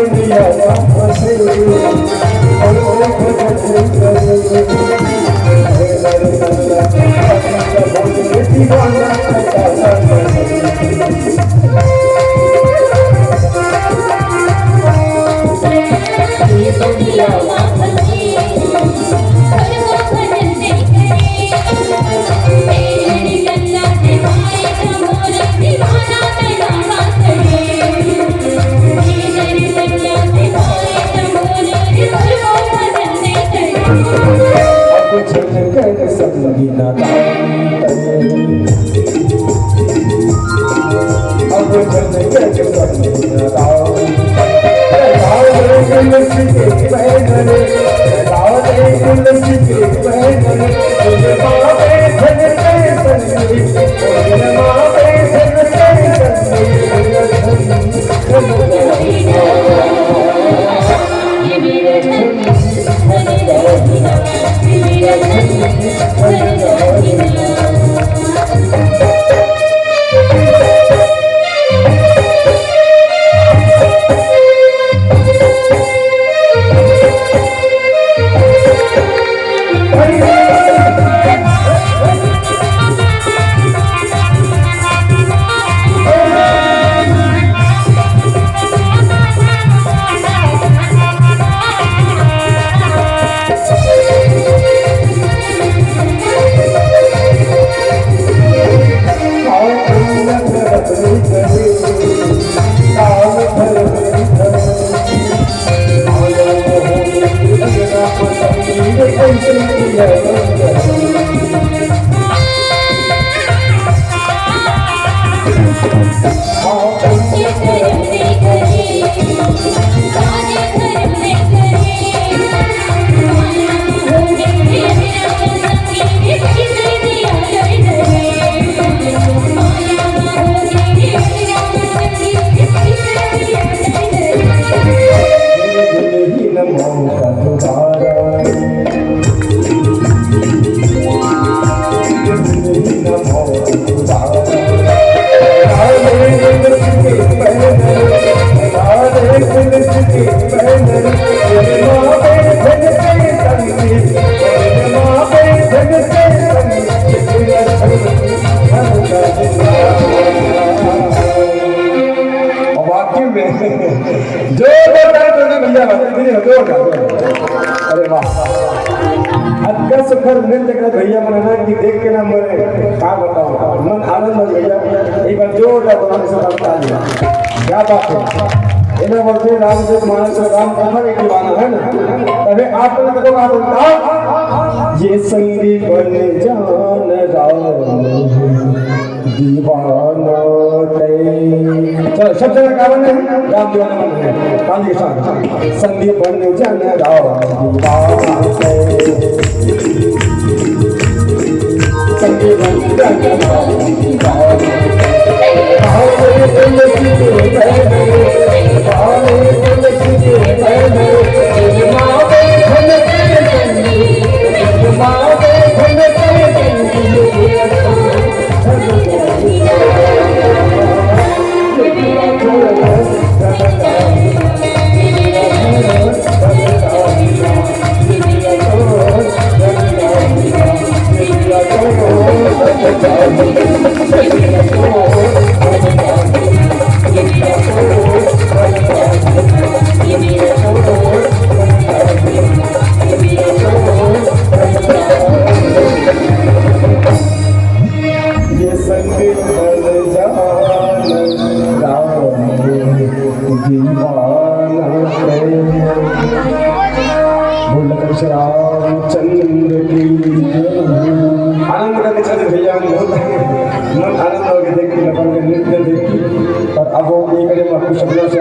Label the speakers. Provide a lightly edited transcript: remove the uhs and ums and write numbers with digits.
Speaker 1: दुनिया वापस और भजन करे दीवाना सब लगीना अब जन के सब लगीना राव रे तुलसी के बहन रे राव रे तुलसी के बहन रे तुझे बाबे धन के संगी तुझे बाबे धन के अरे वाह अद्भुत सुखद नृत्य का भैया मनाना कि देख के ना मरे क्या बताऊं मन आनंद हो गया एक बार जोरदार ताली से बता दिया क्या बात है इन्हें बोलते रामचंद्र मानस राम कथा के दीवाना है ना तभी आप लोग को बात होता ये संगी बन जान राम दीवाना चलो सब जगह गावन है राम दीवाना मन है कांजी के साथ संगी बन जान राम दीवाना संगी बन जान राम दीवाना रामचंद्र की आनंद करके चले भैया मन आनंद हो गया देख के नृत्य देखी और अब वो ये करे मैं कुछ शब्दों से